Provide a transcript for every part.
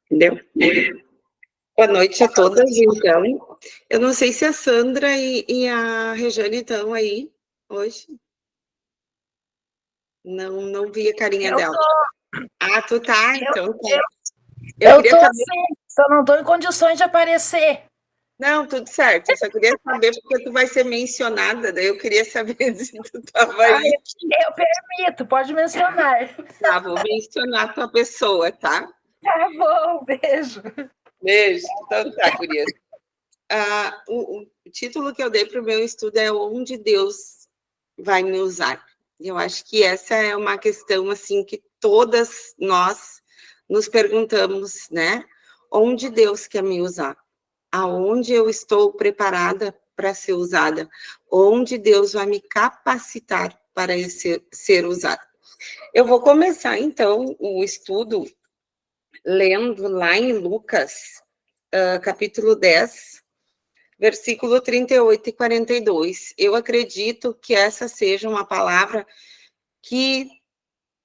Entendeu? Boa noite a todas, então. Eu não sei se a Sandra e a Rejane estão aí hoje. Não vi a carinha Eu dela. tô. Ah, tu tá? Então tá. Eu queria tô saber. sim, só não tô em condições de aparecer. Não, tudo certo. Eu só queria saber porque tu vai ser mencionada, daí eu queria saber se tu estava aí. Eu permito, pode mencionar. Tá, vou mencionar a tua pessoa, tá? Tá bom, beijo. Beijo. Então tá, guria. O título que eu dei para o meu estudo é Onde Deus vai me usar. Eu acho que essa é uma questão assim que todas nós nos perguntamos, né? Onde Deus quer me usar? Aonde eu estou preparada para ser usada? Onde Deus vai me capacitar para ser usada? Eu vou começar então o estudo lendo lá em Lucas, capítulo 10, versículo 38 e 42. Eu acredito que essa seja uma palavra que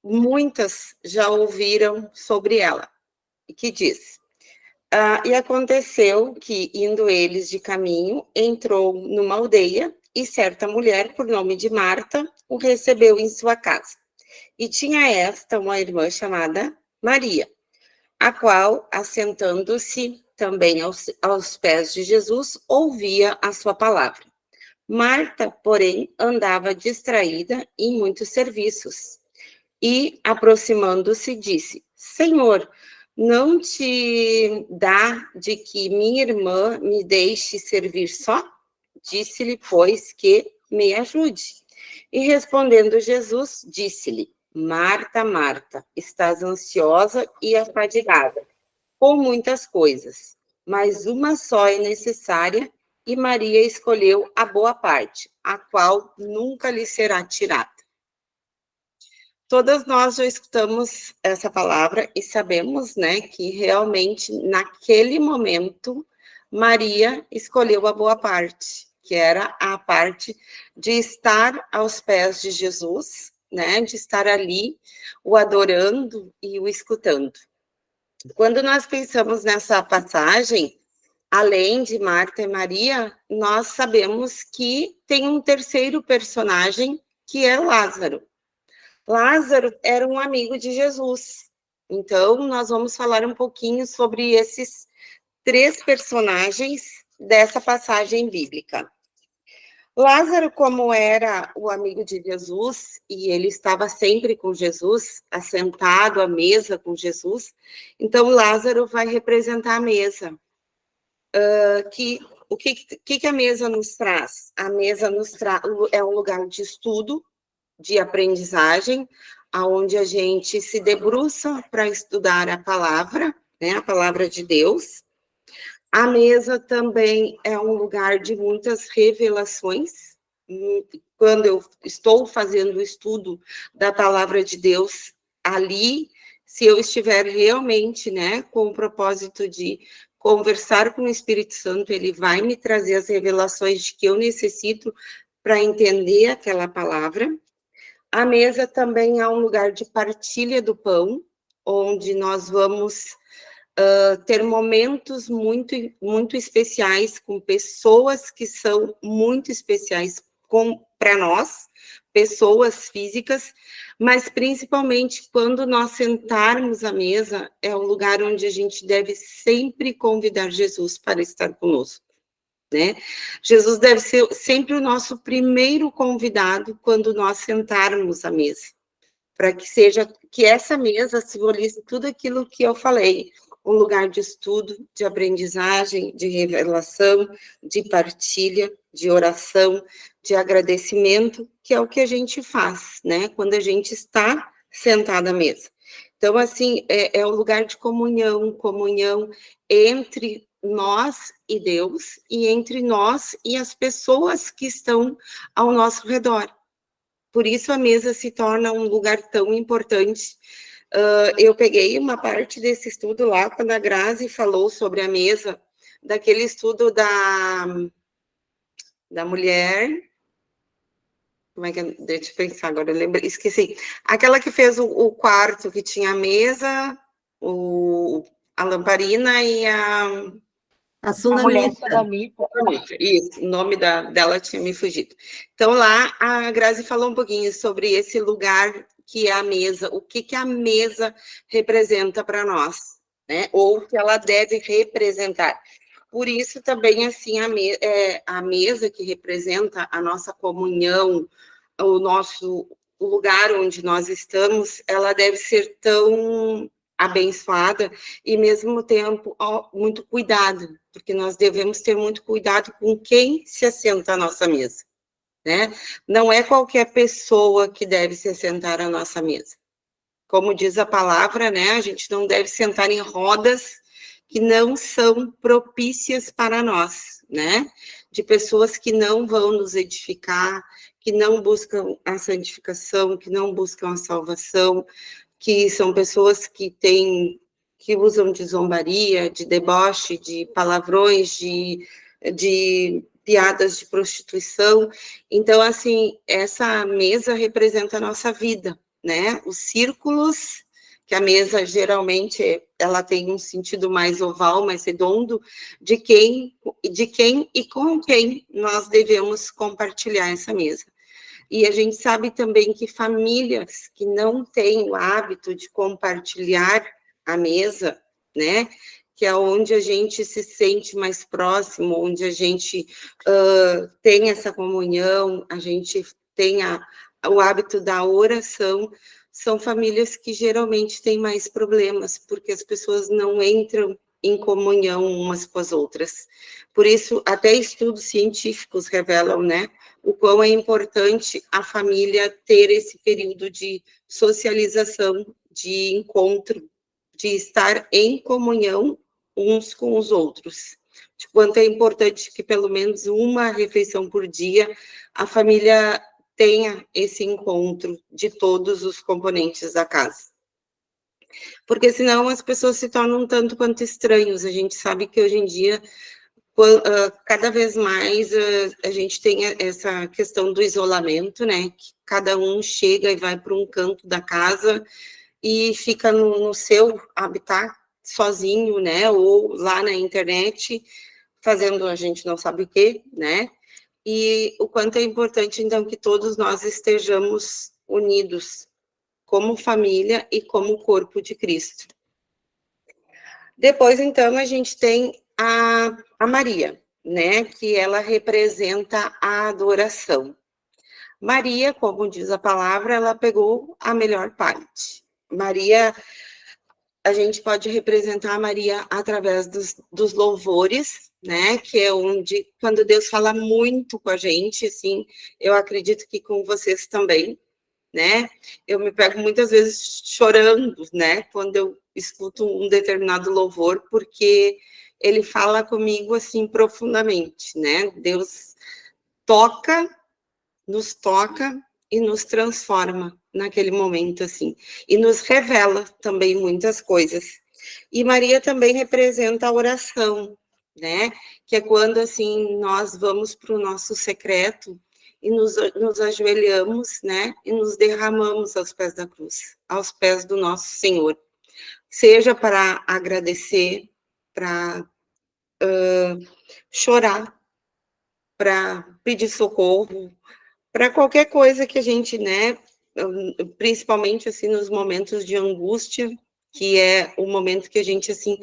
muitas já ouviram sobre ela, que diz: e aconteceu que, indo eles de caminho, entrou numa aldeia, e certa mulher, por nome de Marta, o recebeu em sua casa. E tinha esta uma irmã chamada Maria, a qual, assentando-se também aos pés de Jesus, ouvia a sua palavra. Marta, porém, andava distraída em muitos serviços. E, aproximando-se, disse: Senhor, não te dá de que minha irmã me deixe servir só? Disse-lhe, pois, que me ajude. E respondendo Jesus, disse-lhe: Marta, Marta, estás ansiosa e afadigada com muitas coisas, mas uma só é necessária, e Maria escolheu a boa parte, a qual nunca lhe será tirada. Todas nós já escutamos essa palavra e sabemos, né, que realmente naquele momento Maria escolheu a boa parte, que era a parte de estar aos pés de Jesus, né, de estar ali o adorando e o escutando. Quando nós pensamos nessa passagem, além de Marta e Maria, nós sabemos que tem um terceiro personagem, que é Lázaro. Lázaro era um amigo de Jesus. Então, nós vamos falar um pouquinho sobre esses três personagens dessa passagem bíblica. Lázaro, como era o amigo de Jesus, e ele estava sempre com Jesus, assentado à mesa com Jesus, então Lázaro vai representar a mesa. O que a mesa nos traz? A mesa é um lugar de estudo, de aprendizagem, aonde a gente se debruça para estudar a palavra, né, a palavra de Deus. A mesa também é um lugar de muitas revelações. Quando eu estou fazendo o estudo da palavra de Deus, ali, se eu estiver realmente, né, com o propósito de conversar com o Espírito Santo, ele vai me trazer as revelações de que eu necessito para entender aquela palavra. A mesa também é um lugar de partilha do pão, onde nós vamos ter momentos muito, muito especiais com pessoas que são muito especiais para nós, pessoas físicas, mas principalmente quando nós sentarmos à mesa, é o lugar onde a gente deve sempre convidar Jesus para estar conosco. Né? Jesus deve ser sempre o nosso primeiro convidado quando nós sentarmos à mesa, para que essa mesa simbolize tudo aquilo que eu falei, um lugar de estudo, de aprendizagem, de revelação, de partilha, de oração, de agradecimento, que é o que a gente faz, né? Quando a gente está sentado à mesa. Então, assim, é um lugar de comunhão entre nós e Deus, e entre nós e as pessoas que estão ao nosso redor. Por isso a mesa se torna um lugar tão importante. Eu peguei uma parte desse estudo lá, quando a Grazi falou sobre a mesa, daquele estudo da mulher. Como é que é? Deixa eu pensar agora, eu lembrei, esqueci. Aquela que fez o quarto, que tinha a mesa, A lamparina e a A mulher sunamita. sunamita. Isso, o nome dela tinha me fugido. Então, lá, a Grazi falou um pouquinho sobre esse lugar que é a mesa, o que, que a mesa representa para nós, né? Ou que ela deve representar. Por isso, também, assim, a mesa que representa a nossa comunhão, o nosso lugar onde nós estamos, ela deve ser tão abençoada e, ao mesmo tempo, muito cuidado, porque nós devemos ter muito cuidado com quem se assenta à nossa mesa, né? Não é qualquer pessoa que deve se assentar à nossa mesa. Como diz a palavra, né? A gente não deve sentar em rodas que não são propícias para nós, né? De pessoas que não vão nos edificar, que não buscam a santificação, que não buscam a salvação, que são pessoas que usam de zombaria, de deboche, de palavrões, de piadas de prostituição. Então, assim, essa mesa representa a nossa vida, né? Os círculos, que a mesa geralmente ela tem um sentido mais oval, mais redondo, de quem e com quem nós devemos compartilhar essa mesa. E a gente sabe também que famílias que não têm o hábito de compartilhar a mesa, né? Que é onde a gente se sente mais próximo, onde a gente tem essa comunhão, a gente tem o hábito da oração, são famílias que geralmente têm mais problemas, porque as pessoas não entram em comunhão umas com as outras. Por isso, até estudos científicos revelam, né, o quão é importante a família ter esse período de socialização, de encontro, de estar em comunhão uns com os outros. De quanto é importante que pelo menos uma refeição por dia a família tenha esse encontro de todos os componentes da casa. Porque senão as pessoas se tornam um tanto quanto estranhos. A gente sabe que hoje em dia cada vez mais a gente tem essa questão do isolamento, né? Que cada um chega e vai para um canto da casa e fica no seu habitat sozinho, né? Ou lá na internet, fazendo a gente não sabe o quê, né? E o quanto é importante, então, que todos nós estejamos unidos como família e como corpo de Cristo. Depois, então, a gente tem a Maria, né, que ela representa a adoração. Maria, como diz a palavra, ela pegou a melhor parte. Maria, a gente pode representar a Maria através dos louvores, né, que é onde, quando Deus fala muito com a gente, assim, eu acredito que com vocês também, né, eu me pego muitas vezes chorando, né, quando eu escuto um determinado louvor, porque ele fala comigo, assim, profundamente, né, Deus nos toca e nos transforma naquele momento, assim, e nos revela também muitas coisas. E Maria também representa a oração, né, que é quando, assim, nós vamos para o nosso secreto e nos ajoelhamos, né, e nos derramamos aos pés da cruz, aos pés do nosso Senhor, seja para agradecer, para chorar, para pedir socorro, para qualquer coisa que a gente, né, principalmente, assim, nos momentos de angústia, que é o momento que a gente, assim,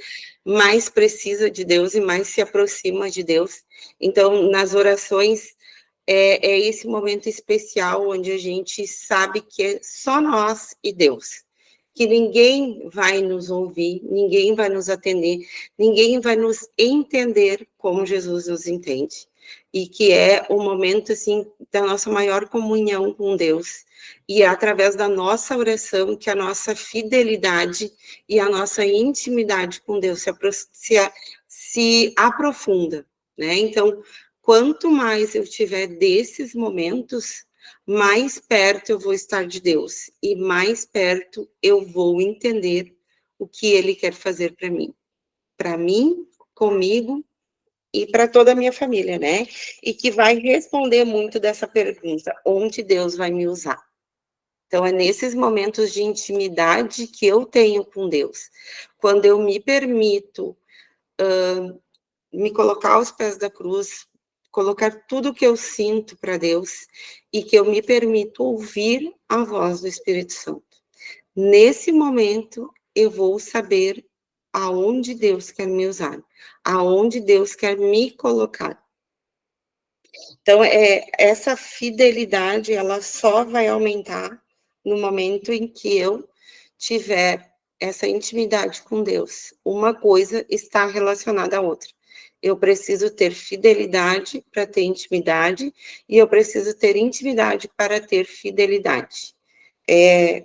mais precisa de Deus e mais se aproxima de Deus. Então, nas orações, é esse momento especial onde a gente sabe que é só nós e Deus, que ninguém vai nos ouvir, ninguém vai nos atender, ninguém vai nos entender como Jesus nos entende, e que é o momento, assim, da nossa maior comunhão com Deus, e é através da nossa oração que a nossa fidelidade e a nossa intimidade com Deus se aprofunda, né? Então, quanto mais eu tiver desses momentos, mais perto eu vou estar de Deus e mais perto eu vou entender o que Ele quer fazer para mim, comigo e para toda a minha família, né? E que vai responder muito dessa pergunta: onde Deus vai me usar? Então, é nesses momentos de intimidade que eu tenho com Deus. Quando eu me permito me colocar aos pés da cruz, colocar tudo que eu sinto para Deus e que eu me permito ouvir a voz do Espírito Santo. Nesse momento, eu vou saber aonde Deus quer me usar, aonde Deus quer me colocar. Então, essa fidelidade, ela só vai aumentar no momento em que eu tiver essa intimidade com Deus. Uma coisa está relacionada à outra. Eu preciso ter fidelidade para ter intimidade, e eu preciso ter intimidade para ter fidelidade.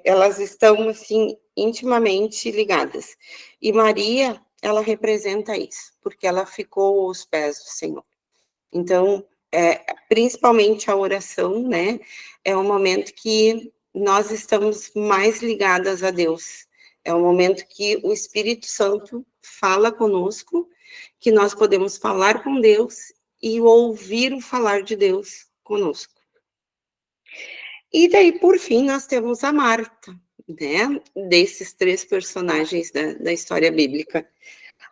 Elas estão, assim, intimamente ligadas. E Maria, ela representa isso, porque ela ficou aos pés do Senhor. Então, principalmente a oração, né, é um momento que nós estamos mais ligadas a Deus. É um momento que o Espírito Santo fala conosco, que nós podemos falar com Deus e ouvir o falar de Deus conosco. E daí, por fim, nós temos a Marta, né, desses 3 personagens da história bíblica.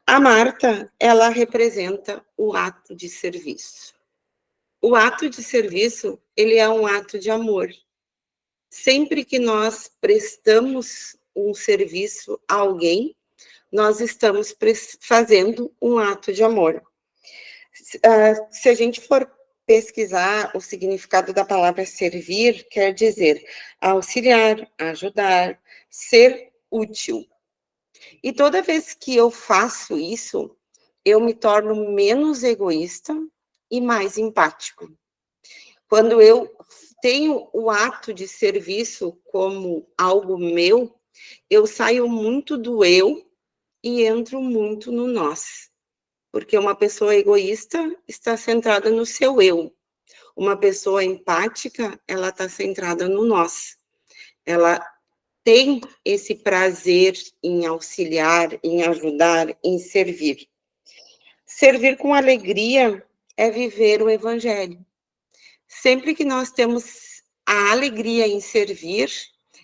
A Marta, ela representa o ato de serviço. O ato de serviço, ele é um ato de amor. Sempre que nós prestamos um serviço a alguém, nós estamos fazendo um ato de amor. Se a gente for pesquisar o significado da palavra servir, quer dizer auxiliar, ajudar, ser útil. E toda vez que eu faço isso, eu me torno menos egoísta e mais empático. Quando eu tenho o ato de serviço como algo meu, eu saio muito do eu e entro muito no nós. Porque uma pessoa egoísta está centrada no seu eu. Uma pessoa empática, ela está centrada no nós. Ela tem esse prazer em auxiliar, em ajudar, em servir. Servir com alegria é viver o evangelho. Sempre que nós temos a alegria em servir,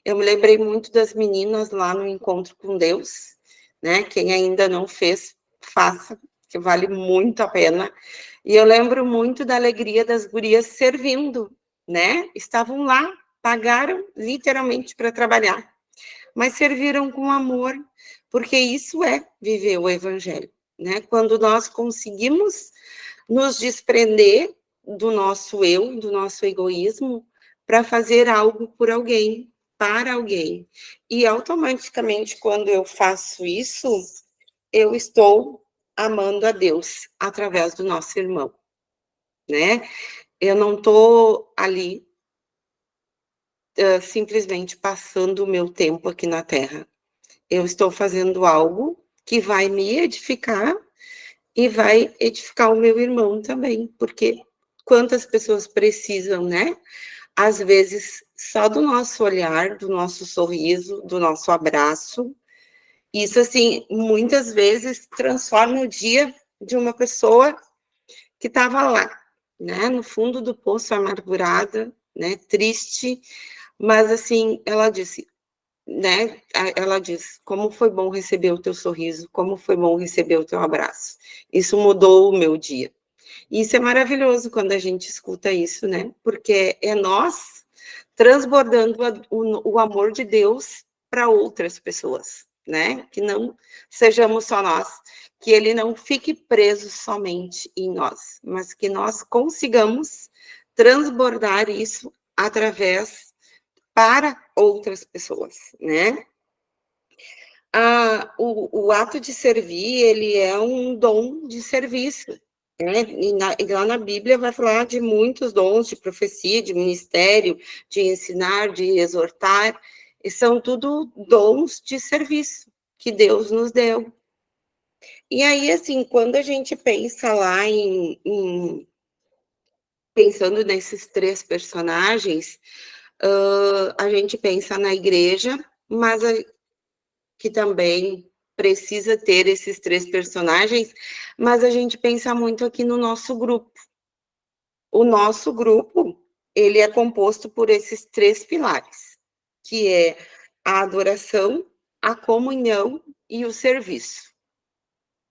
eu me lembrei muito das meninas lá no Encontro com Deus, né? Quem ainda não fez, faça, que vale muito a pena. E eu lembro muito da alegria das gurias servindo, né? Estavam lá, pagaram literalmente para trabalhar, mas serviram com amor, porque isso é viver o evangelho, né? Quando nós conseguimos nos desprender do nosso eu, do nosso egoísmo, para fazer algo por alguém, para alguém. E automaticamente, quando eu faço isso, eu estou amando a Deus através do nosso irmão, né? Eu não estou ali simplesmente passando o meu tempo aqui na Terra. Eu estou fazendo algo que vai me edificar e vai edificar o meu irmão também, porque quantas pessoas precisam, né? Às vezes, só do nosso olhar, do nosso sorriso, do nosso abraço. Isso, assim, muitas vezes transforma o dia de uma pessoa que estava lá, né? No fundo do poço, amargurada, né? Triste, mas, assim, ela disse, né? Ela diz, como foi bom receber o teu sorriso, como foi bom receber o teu abraço. Isso mudou o meu dia. E isso é maravilhoso quando a gente escuta isso, né? Porque é nós transbordando o amor de Deus para outras pessoas, né? Que não sejamos só nós, que ele não fique preso somente em nós, mas que nós consigamos transbordar isso através para outras pessoas, né? O ato de servir, ele é um dom de serviço, né? E lá na Bíblia vai falar de muitos dons, de profecia, de ministério, de ensinar, de exortar, e são tudo dons de serviço que Deus nos deu. E aí, assim, quando a gente pensa lá pensando nesses 3 personagens, a gente pensa na igreja, mas que também precisa ter esses 3 personagens, mas a gente pensa muito aqui no nosso grupo. O nosso grupo, ele é composto por esses 3 pilares, que é a adoração, a comunhão e o serviço.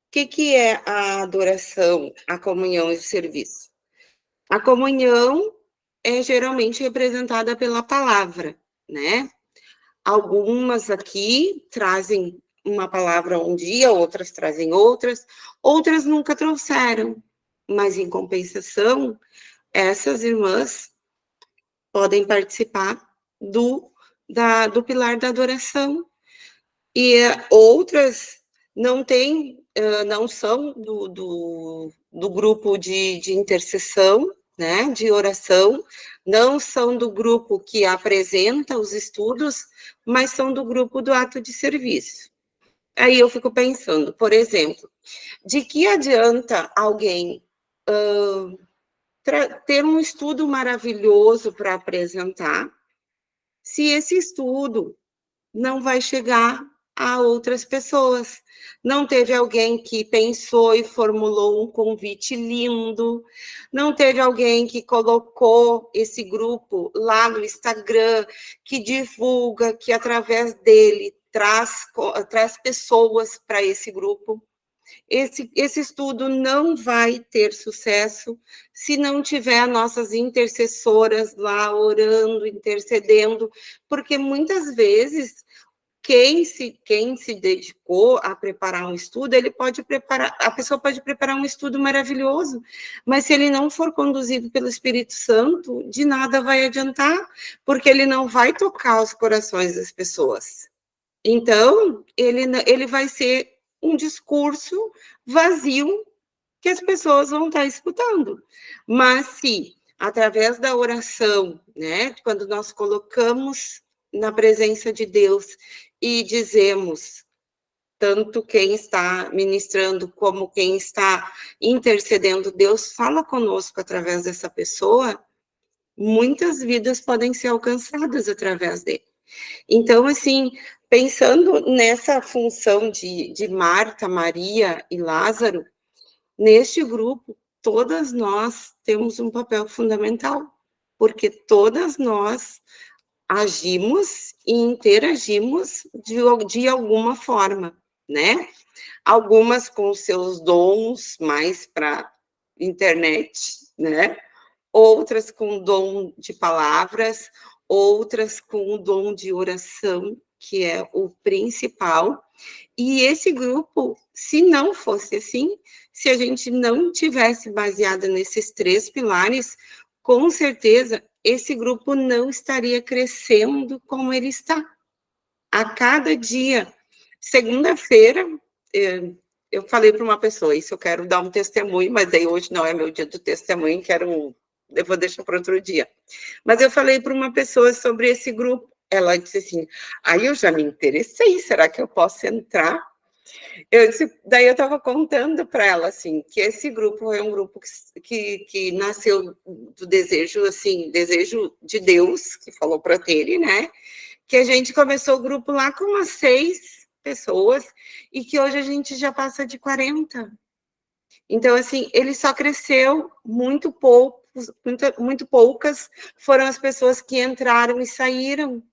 O que é a adoração, a comunhão e o serviço? A comunhão é geralmente representada pela palavra, né? Algumas aqui trazem uma palavra um dia, outras trazem outras nunca trouxeram, mas em compensação, essas irmãs podem participar do pilar da adoração, e outras não têm, não são do grupo de intercessão, né, de oração, não são do grupo que apresenta os estudos, mas são do grupo do ato de serviço. Aí eu fico pensando, por exemplo, de que adianta alguém ter um estudo maravilhoso para apresentar, se esse estudo não vai chegar a outras pessoas? Não teve alguém que pensou e formulou um convite lindo, não teve alguém que colocou esse grupo lá no Instagram, que divulga, que através dele traz pessoas para esse grupo. Esse estudo não vai ter sucesso se não tiver nossas intercessoras lá orando, intercedendo, porque muitas vezes quem se dedicou a preparar um estudo, a pessoa pode preparar um estudo maravilhoso, mas se ele não for conduzido pelo Espírito Santo, de nada vai adiantar, porque ele não vai tocar os corações das pessoas. Então, ele vai ser um discurso vazio que as pessoas vão estar escutando. Mas se, através da oração, né, quando nós colocamos na presença de Deus e dizemos, tanto quem está ministrando como quem está intercedendo, Deus fala conosco através dessa pessoa, muitas vidas podem ser alcançadas através dele. Então, assim, pensando nessa função de Marta, Maria e Lázaro, neste grupo, todas nós temos um papel fundamental, porque todas nós agimos e interagimos de alguma forma, né? Algumas com seus dons mais para internet, né? Outras com dom de palavras, outras com o dom de oração, que é o principal. E esse grupo, se não fosse assim, se a gente não tivesse baseado nesses 3 pilares, com certeza esse grupo não estaria crescendo como ele está. A cada dia, segunda-feira, eu falei para uma pessoa, isso eu quero dar um testemunho, mas aí hoje não é meu dia do testemunho, eu vou deixar para outro dia. Mas eu falei para uma pessoa sobre esse grupo, ela disse assim, aí eu já me interessei, será que eu posso entrar? Daí eu estava contando para ela, assim, que esse grupo é um grupo que nasceu do desejo, assim, desejo de Deus, que falou para ele, né? Que a gente começou o grupo lá com umas 6 pessoas e que hoje a gente já passa de 40. Então, assim, ele só cresceu muito poucas foram as pessoas que entraram e saíram,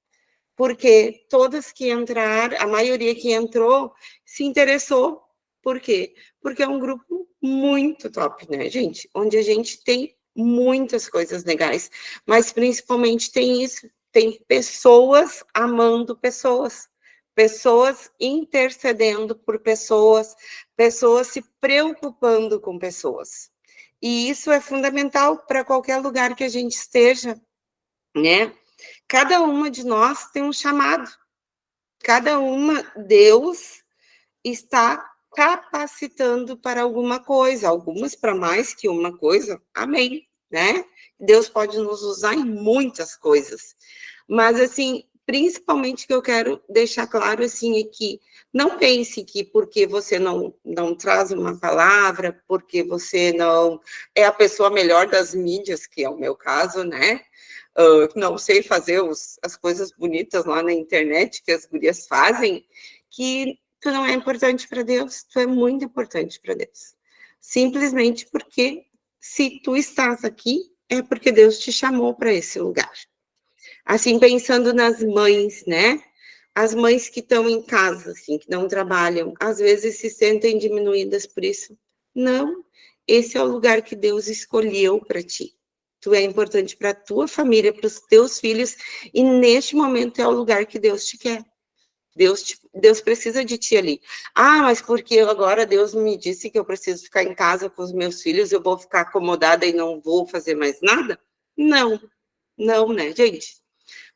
porque todas que entraram, a maioria que entrou, se interessou. Por quê? Porque é um grupo muito top, né, gente? Onde a gente tem muitas coisas legais, mas principalmente tem isso, tem pessoas amando pessoas, pessoas intercedendo por pessoas, pessoas se preocupando com pessoas. E isso é fundamental para qualquer lugar que a gente esteja, né? Cada uma de nós tem um chamado. Cada uma, Deus está capacitando para alguma coisa, algumas para mais que uma coisa, amém, né? Deus pode nos usar em muitas coisas. Mas, assim, principalmente que eu quero deixar claro, assim, é que não pense que porque você não traz uma palavra, porque você não é a pessoa melhor das mídias, que é o meu caso, né? Não sei fazer as coisas bonitas lá na internet que as gurias fazem, que tu não é importante para Deus, tu é muito importante para Deus. Simplesmente porque se tu estás aqui, é porque Deus te chamou para esse lugar. Assim, pensando nas mães, né? As mães que estão em casa, assim, que não trabalham, às vezes se sentem diminuídas por isso. Não, esse é o lugar que Deus escolheu para ti. Tu é importante para a tua família, para os teus filhos, e neste momento é o lugar que Deus te quer. Deus precisa de ti ali. Ah, mas porque agora Deus me disse que eu preciso ficar em casa com os meus filhos, eu vou ficar acomodada e não vou fazer mais nada? Não, não, né, gente?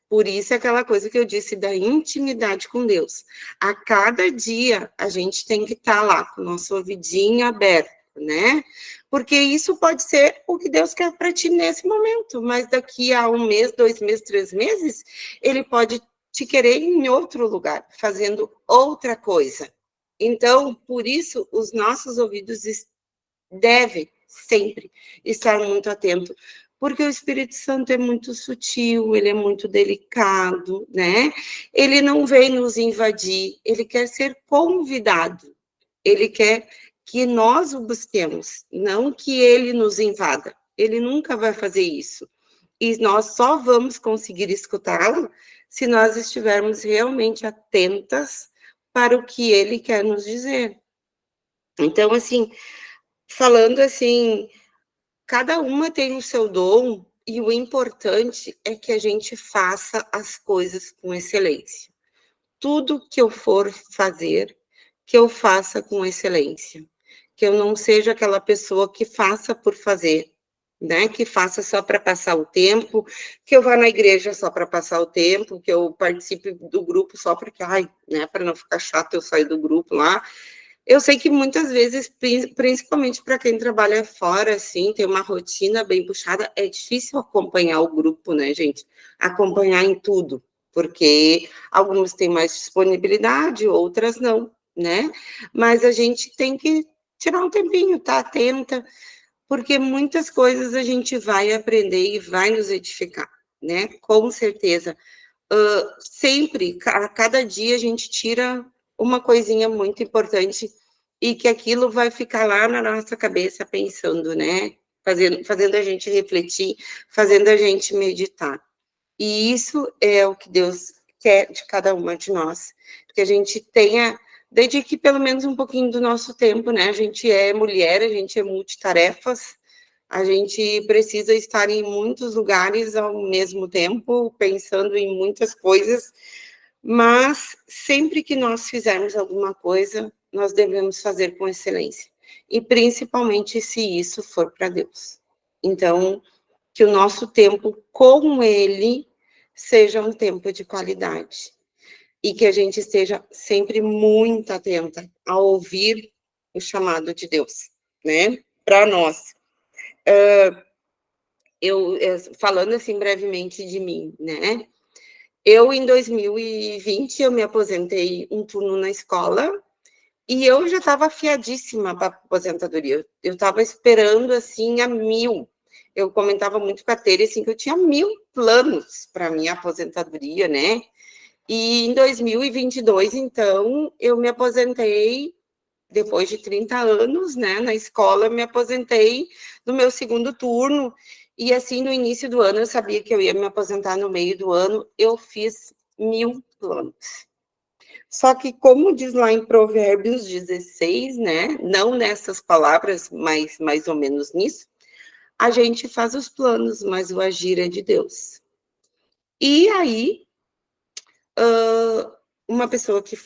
Por isso é aquela coisa que eu disse da intimidade com Deus. A cada dia a gente tem que estar lá com o nosso ouvidinho aberto, né? Porque isso pode ser o que Deus quer para ti nesse momento, mas daqui a 1 mês, 2 meses, 3 meses, Ele pode te querer em outro lugar, fazendo outra coisa. Então, por isso, os nossos ouvidos devem sempre estar muito atentos, porque o Espírito Santo é muito sutil, ele é muito delicado, né? Ele não vem nos invadir, ele quer ser convidado, ele quer que nós o busquemos, não que ele nos invada. Ele nunca vai fazer isso. E nós só vamos conseguir escutá-lo se nós estivermos realmente atentas para o que ele quer nos dizer. Então, assim, falando assim, cada uma tem o seu dom e o importante é que a gente faça as coisas com excelência. Tudo que eu for fazer, que eu faça com excelência. Que eu não seja aquela pessoa que faça por fazer, né? Que faça só para passar o tempo, que eu vá na igreja só para passar o tempo, que eu participe do grupo só porque, ai, né, para não ficar chato eu sair do grupo lá. Eu sei que muitas vezes, principalmente para quem trabalha fora, assim, tem uma rotina bem puxada, é difícil acompanhar o grupo, né, gente? Acompanhar em tudo, porque algumas têm mais disponibilidade, outras não, né? Mas a gente tem que tirar um tempinho, tá atenta, porque muitas coisas a gente vai aprender e vai nos edificar, né? Com certeza. Sempre, a cada dia, a gente tira uma coisinha muito importante e que aquilo vai ficar lá na nossa cabeça pensando, né? Fazendo a gente refletir, fazendo a gente meditar. E isso é o que Deus quer de cada uma de nós, que a gente tenha, dedique pelo menos um pouquinho do nosso tempo, né? A gente é mulher, a gente é multitarefas, a gente precisa estar em muitos lugares ao mesmo tempo, pensando em muitas coisas, mas sempre que nós fizermos alguma coisa, nós devemos fazer com excelência, e principalmente se isso for para Deus. Então, que o nosso tempo com Ele seja um tempo de qualidade, e que a gente esteja sempre muito atenta a ouvir o chamado de Deus, né, para nós. Falando assim brevemente de mim, né? Eu, em 2020, eu me aposentei um turno na escola e eu já estava afiadíssima para a aposentadoria. Eu estava esperando, assim, a mil. Eu comentava muito com a Tere, assim, que eu tinha 1000 planos para minha aposentadoria, né? E em 2022, então, eu me aposentei depois de 30 anos, né, na escola, eu me aposentei no meu segundo turno, e assim, no início do ano, eu sabia que eu ia me aposentar no meio do ano, eu fiz 1000 planos. Só que, como diz lá em Provérbios 16, né, não nessas palavras, mas mais ou menos nisso, a gente faz os planos, mas o agir é de Deus. E aí, uma pessoa que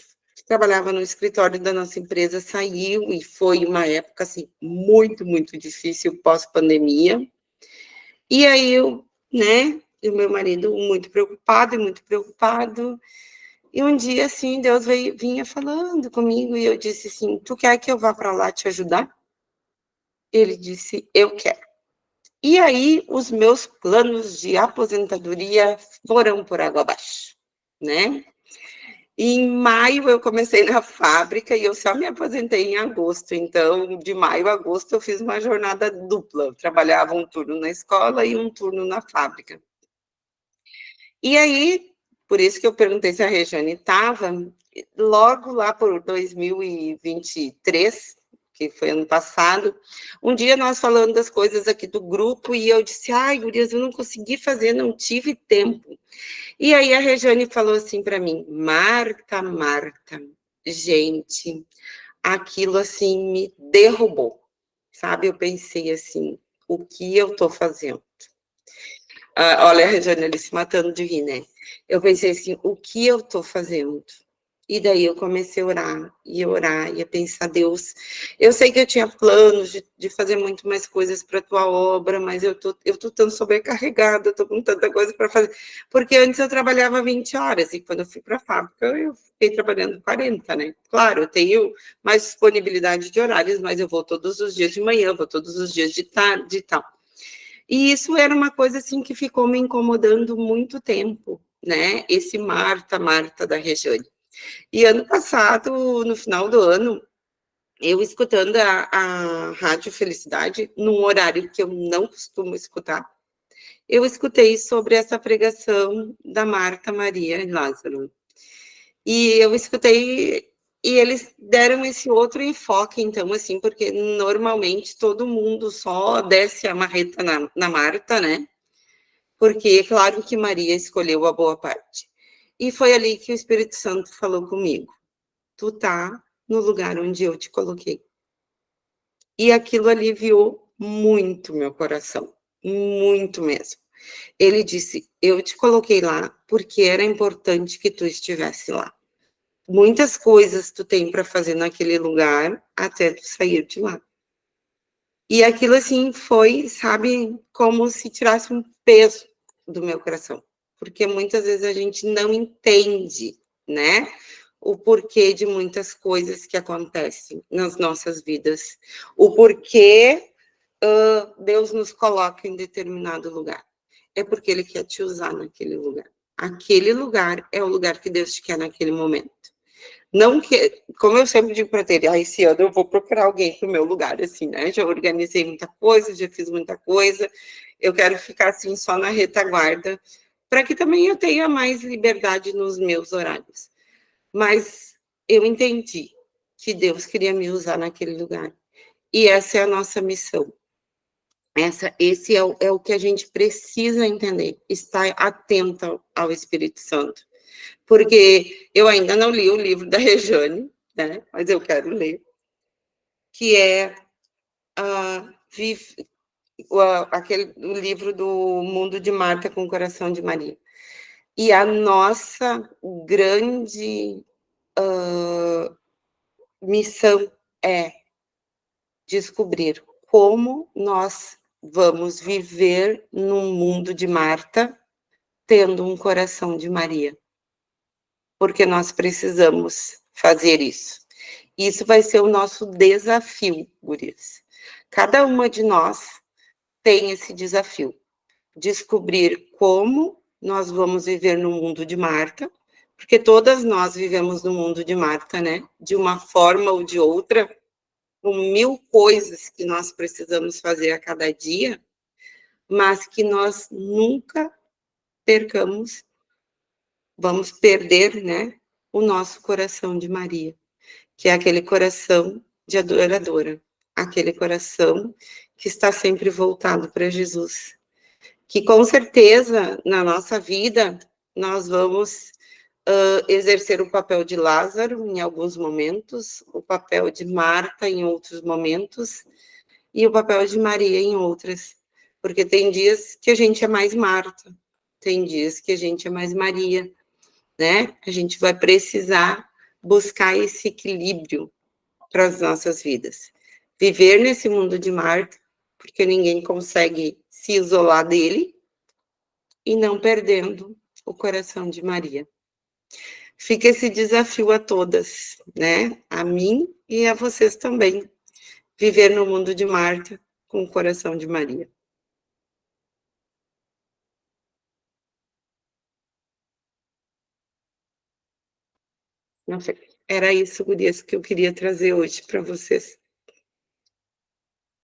trabalhava no escritório da nossa empresa saiu, e foi uma época assim muito, muito difícil pós-pandemia. E aí eu, né, e o meu marido muito preocupado, e um dia assim Deus vinha falando comigo e eu disse assim: "Tu quer que eu vá para lá te ajudar?" Ele disse: "Eu quero." E aí os meus planos de aposentadoria foram por água abaixo, né? Em maio eu comecei na fábrica e eu só me aposentei em agosto, então de maio a agosto eu fiz uma jornada dupla, eu trabalhava um turno na escola e um turno na fábrica. E aí, por isso que eu perguntei se a Regiane estava, logo lá por 2023, que foi ano passado, um dia nós falando das coisas aqui do grupo, e eu disse, ai, gurias, eu não consegui fazer, não tive tempo. E aí a Rejane falou assim para mim, Marta, gente, aquilo assim me derrubou, sabe? Eu pensei assim, o que eu estou fazendo? Olha a Rejane ali se matando de rir, né? Eu pensei assim, o que eu estou fazendo? E daí eu comecei a orar, e a pensar, Deus, eu sei que eu tinha planos de fazer muito mais coisas para a tua obra, mas eu tô tão sobrecarregada, eu tô com tanta coisa para fazer. Porque antes eu trabalhava 20 horas, e quando eu fui para a fábrica, eu fiquei trabalhando 40, né? Claro, eu tenho mais disponibilidade de horários, mas eu vou todos os dias de manhã, vou todos os dias de tarde e tal. E isso era uma coisa assim que ficou me incomodando muito tempo, né? Esse Marta da Rejane. E ano passado, no final do ano, eu escutando a Rádio Felicidade, num horário que eu não costumo escutar, eu escutei sobre essa pregação da Marta, Maria e Lázaro. E eu escutei, e eles deram esse outro enfoque, então, assim, porque normalmente todo mundo só desce a marreta na Marta, né? Porque é claro que Maria escolheu a boa parte. E foi ali que o Espírito Santo falou comigo. Tu tá no lugar onde eu te coloquei. E aquilo aliviou muito meu coração, muito mesmo. Ele disse: eu te coloquei lá porque era importante que tu estivesse lá. Muitas coisas tu tem para fazer naquele lugar até tu sair de lá. E aquilo assim foi, sabe, como se tirasse um peso do meu coração, porque muitas vezes a gente não entende, né? O porquê de muitas coisas que acontecem nas nossas vidas, o porquê Deus nos coloca em determinado lugar. É porque Ele quer te usar naquele lugar. Aquele lugar é o lugar que Deus te quer naquele momento. Não que, como eu sempre digo para ele, esse ano eu vou procurar alguém para o meu lugar, assim, né? Já organizei muita coisa, já fiz muita coisa. Eu quero ficar assim só na retaguarda, para que também eu tenha mais liberdade nos meus horários. Mas eu entendi que Deus queria me usar naquele lugar. E essa é a nossa missão. Esse é o que a gente precisa entender, estar atento ao Espírito Santo. Porque eu ainda não li o livro da Rejane, né? Mas eu quero ler, que é o livro do Mundo de Marta com o Coração de Maria. E a nossa grande missão é descobrir como nós vamos viver num mundo de Marta, tendo um coração de Maria. Porque nós precisamos fazer isso. Isso vai ser o nosso desafio, gurias. Cada uma de nós tem esse desafio. Descobrir como nós vamos viver no mundo de Marta, porque todas nós vivemos no mundo de Marta, né? De uma forma ou de outra, com 1000 coisas que nós precisamos fazer a cada dia, mas que nós nunca percamos, vamos perder, né? O nosso coração de Maria, que é aquele coração de adoradora, aquele coração que está sempre voltado para Jesus. Que com certeza na nossa vida nós vamos exercer o papel de Lázaro em alguns momentos, o papel de Marta em outros momentos e o papel de Maria em outras, porque tem dias que a gente é mais Marta, tem dias que a gente é mais Maria, né? A gente vai precisar buscar esse equilíbrio para as nossas vidas. Viver nesse mundo de Marta, porque ninguém consegue se isolar dele, e não perdendo o coração de Maria. Fica esse desafio a todas, né? A mim e a vocês também. Viver no mundo de Marta com o coração de Maria. Não sei. Era isso, gurias, que eu queria trazer hoje para vocês.